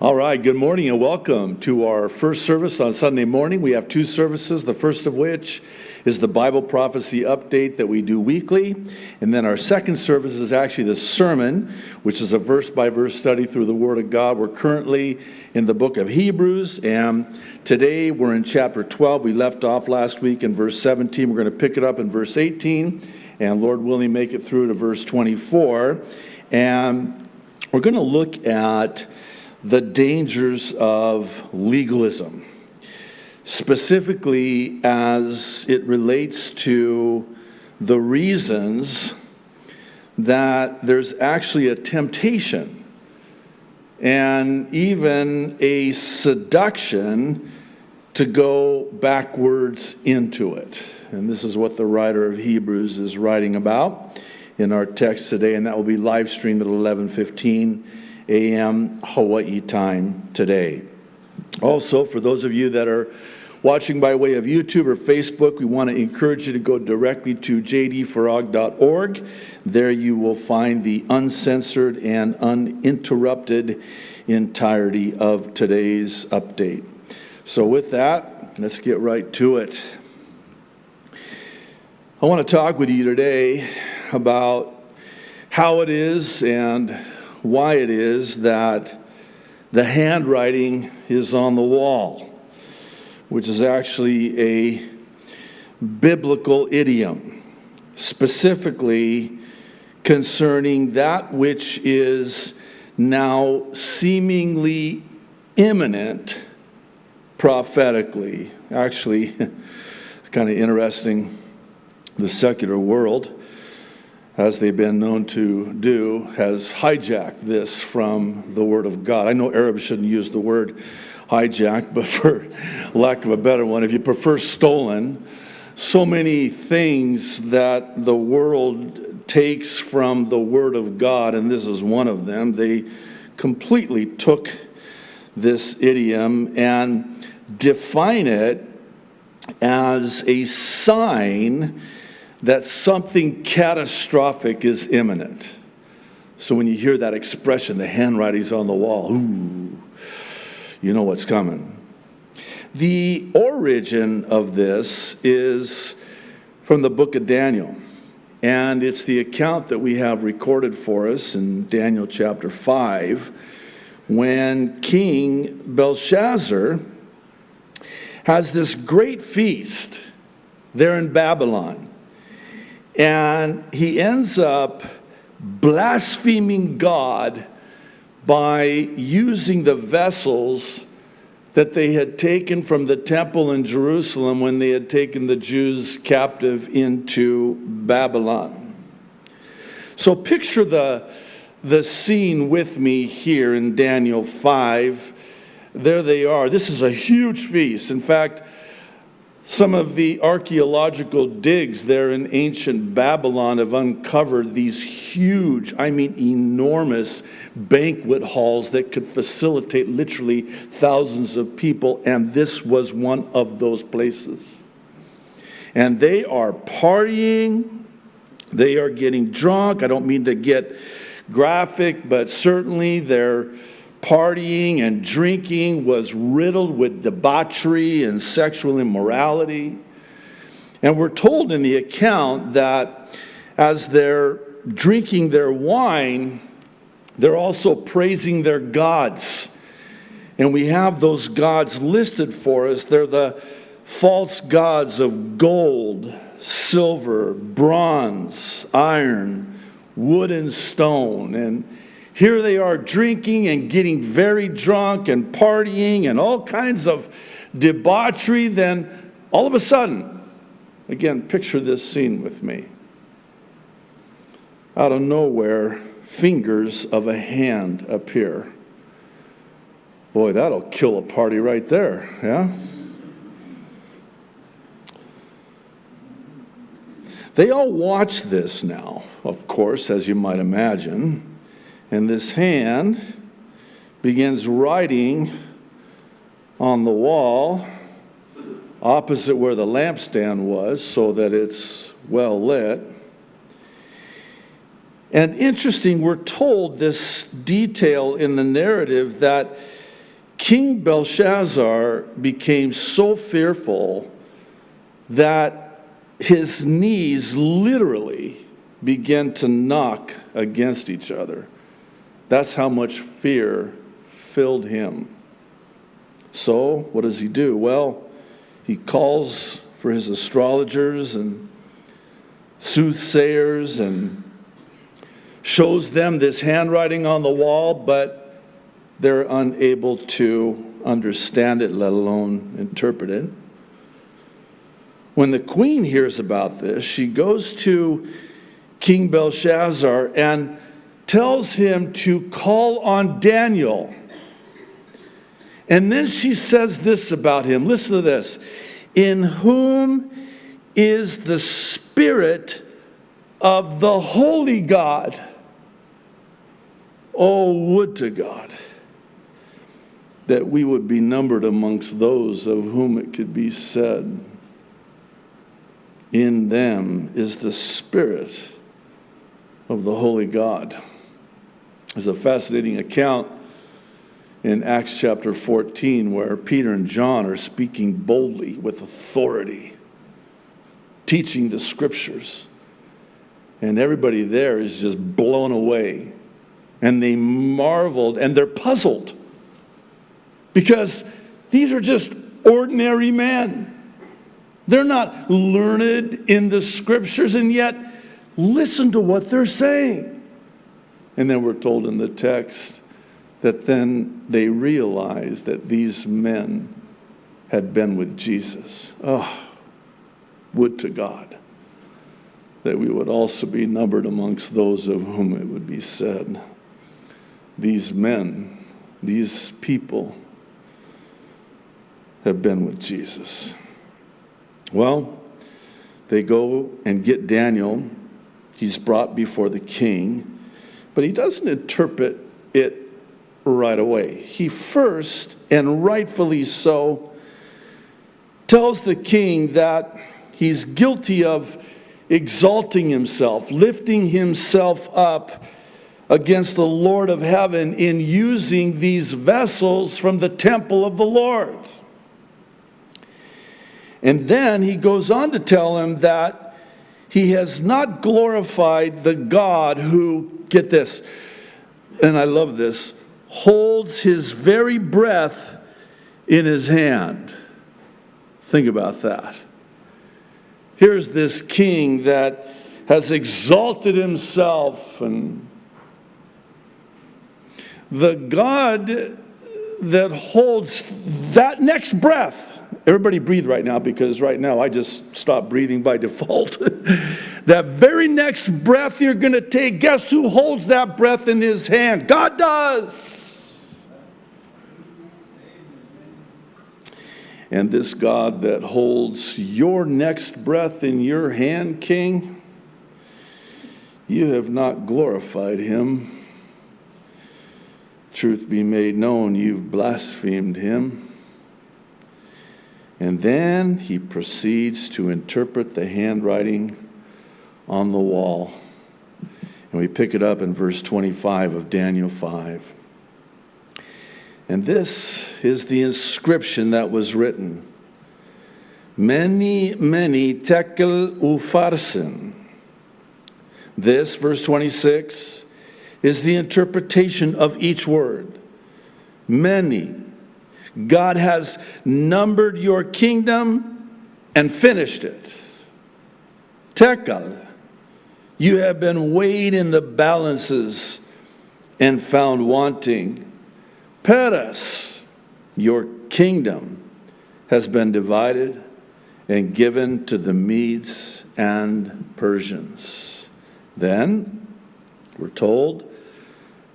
All right, good morning and welcome to our first service on Sunday morning. We have two services, the first of which is the Bible prophecy update that we do weekly. And then our second service is actually the sermon, which is a verse-by-verse study through the Word of God. We're currently in the book of Hebrews, and today we're in chapter 12. We left off last week in verse 17. We're going to pick it up in verse 18, and Lord willing, make it through to verse 24. And we're going to look at the dangers of legalism, specifically as it relates to the reasons that there's actually a temptation and even a seduction to go backwards into it. And this is what the writer of Hebrews is writing about in our text today, and that will be live streamed at 11:15 a.m. Hawaii time today. Also, for those of you that are watching by way of YouTube or Facebook, we want to encourage you to go directly to jdfarag.org. There you will find the uncensored and uninterrupted entirety of today's update. So with that, let's get right to it. I want to talk with you today about how it is and why it is that the handwriting is on the wall, which is actually a biblical idiom, specifically concerning that which is now seemingly imminent prophetically. Actually, it's kind of interesting. The secular world, as they've been known to do, has hijacked this from the Word of God. I know Arabs shouldn't use the word hijack, but for lack of a better one, if you prefer stolen, so many things that the world takes from the Word of God, and this is one of them, they completely took this idiom and define it as a sign that something catastrophic is imminent. So when you hear that expression, the handwriting's on the wall, ooh, you know what's coming. The origin of this is from the book of Daniel, and it's the account that we have recorded for us in Daniel chapter 5, when King Belshazzar has this great feast there in Babylon. And he ends up blaspheming God by using the vessels that they had taken from the temple in Jerusalem when they had taken the Jews captive into Babylon. So picture the scene with me here in Daniel 5. There they are. This is a huge feast. In fact, some of the archaeological digs there in ancient Babylon have uncovered these huge, enormous banquet halls that could facilitate literally thousands of people, and this was one of those places. And they are partying, they are getting drunk. I don't mean to get graphic, but certainly they're partying and drinking was riddled with debauchery and sexual immorality. And we're told in the account that as they're drinking their wine, they're also praising their gods. And we have those gods listed for us. They're the false gods of gold, silver, bronze, iron, wood, and stone. And here they are drinking and getting very drunk and partying and all kinds of debauchery. Then all of a sudden, again, picture this scene with me. Out of nowhere, fingers of a hand appear. Boy, that'll kill a party right there, yeah? They all watch this now, of course, as you might imagine. And this hand begins writing on the wall opposite where the lampstand was so that it's well lit. And interesting, we're told this detail in the narrative that King Belshazzar became so fearful that his knees literally began to knock against each other. That's how much fear filled him. So, what does he do? Well, he calls for his astrologers and soothsayers and shows them this handwriting on the wall, but they're unable to understand it, let alone interpret it. When the queen hears about this, she goes to King Belshazzar and tells him to call on Daniel. And then she says this about him. Listen to this. In whom is the Spirit of the Holy God? Oh, would to God that we would be numbered amongst those of whom it could be said, in them is the Spirit of the Holy God. There's a fascinating account in Acts chapter 14 where Peter and John are speaking boldly with authority, teaching the scriptures. And everybody there is just blown away. And they marveled and they're puzzled because these are just ordinary men. They're not learned in the scriptures, and yet listen to what they're saying. And then we're told in the text that then they realized that these men had been with Jesus. Oh, would to God that we would also be numbered amongst those of whom it would be said, these men, these people have been with Jesus. Well, they go and get Daniel. He's brought before the king, but he doesn't interpret it right away. He first, and rightfully so, tells the king that he's guilty of exalting himself, lifting himself up against the Lord of heaven in using these vessels from the temple of the Lord. And then he goes on to tell him that he has not glorified the God who, get this, and I love this, holds his very breath in his hand. Think about that. Here's this king that has exalted himself, and the God that holds that next breath. Everybody breathe right now, because right now I just stopped breathing by default. That very next breath you're going to take, guess who holds that breath in his hand? God does. And this God that holds your next breath in your hand, King, you have not glorified him. Truth be made known, you've blasphemed him. And then he proceeds to interpret the handwriting on the wall. And we pick it up in verse 25 of Daniel 5. And this is the inscription that was written. Many, many tekel ufarsin. This, verse 26, is the interpretation of each word. Many. God has numbered your kingdom and finished it. Tekel. You have been weighed in the balances and found wanting. Peres. Your kingdom has been divided and given to the Medes and Persians. Then, we're told,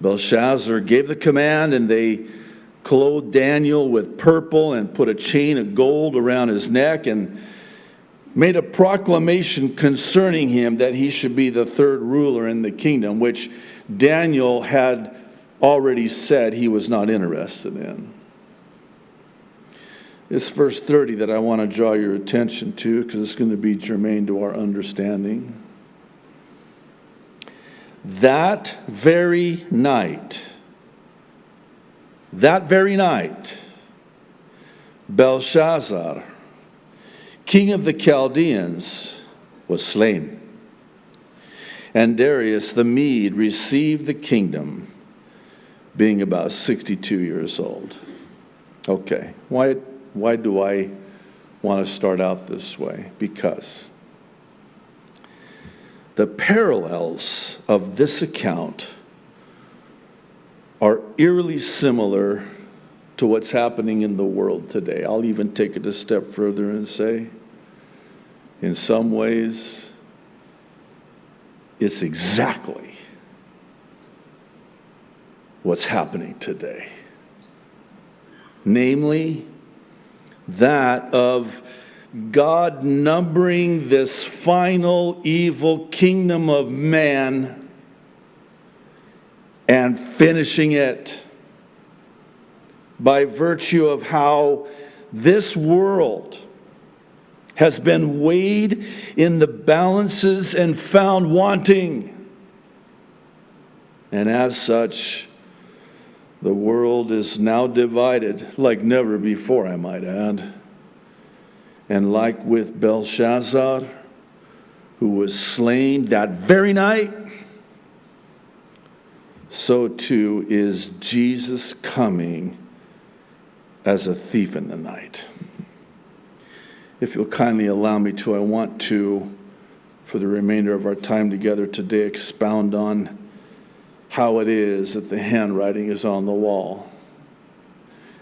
Belshazzar gave the command, and they clothed Daniel with purple and put a chain of gold around his neck and made a proclamation concerning him that he should be the third ruler in the kingdom, which Daniel had already said he was not interested in. It's verse 30 that I want to draw your attention to, because it's going to be germane to our understanding. That very night, That very night, Belshazzar, king of the Chaldeans, was slain. And Darius the Mede received the kingdom, being about 62 years old. Okay, why do I want to start out this way? Because the parallels of this account are eerily similar to what's happening in the world today. I'll even take it a step further and say, in some ways, it's exactly what's happening today. Namely, that of God numbering this final evil kingdom of man and finishing it by virtue of how this world has been weighed in the balances and found wanting. And as such, the world is now divided like never before, I might add. And like with Belshazzar, who was slain that very night, so too is Jesus coming as a thief in the night. If you'll kindly allow me to, I want to, for the remainder of our time together today, expound on how it is that the handwriting is on the wall.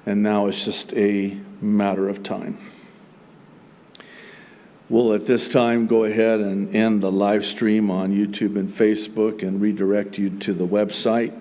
And now it's just a matter of time. We'll at this time go ahead and end the live stream on YouTube and Facebook and redirect you to the website.